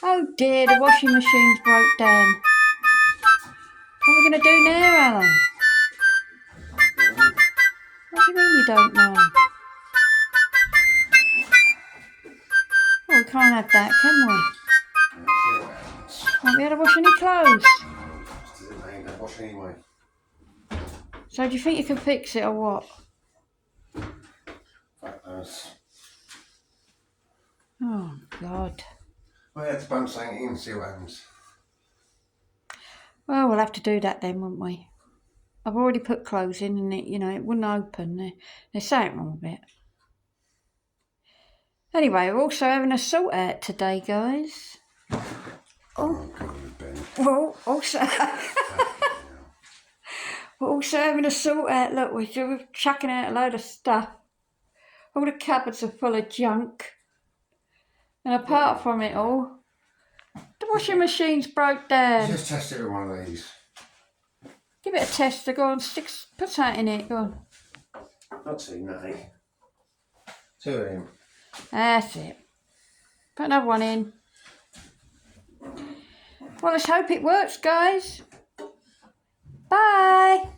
Oh dear, the washing machine's broke down. What are we going to do now, Alan? What do you mean you don't know? Well, we can't have that, can we? Won't be able to wash any clothes. I ain't gonna wash anyway. So do you think you can fix it or what? Fuck knows. Oh, God. Well, you have to bump something in and see what happens. Well, we'll have to do that then, won't we? I've already put clothes in and it wouldn't open. There's something wrong with it. Anyway, we're also having a sort out today, guys. Oh, God, Ben. Well, also... We're also having a sort out. Look, we're chucking out a load of stuff. All the cupboards are full of junk. And apart from it all, the washing machine's broke down. Just test it with one of these. Give it a tester, go on, put something in it, go on. Not too nutty. Two of them. That's it. Put another one in. Well, let's hope it works, guys. Bye.